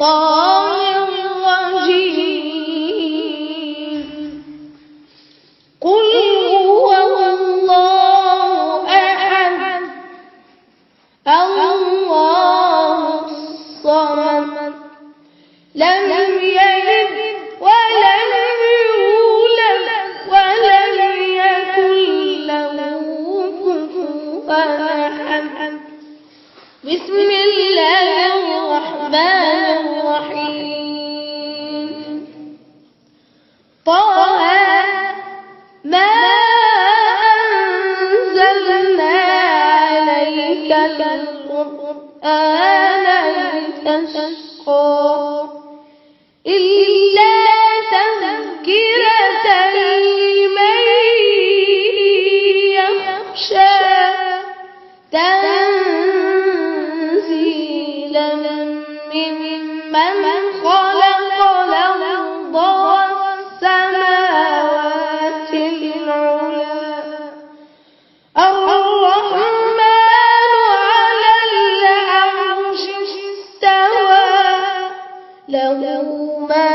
الشيطان الرجيم. قل هو الله أحد الله الصمد لم يلد ولم يولد ولم يكن له كفوا أحد. بسم الله الرحمن الرحيم. طه ما أنزلنا عليك القرآن لتشقى إلا تذكرة لمن يخشى تنزيلا ممن خلق الأرض والسماوات العلى. الرحمن على العرش استوى له ما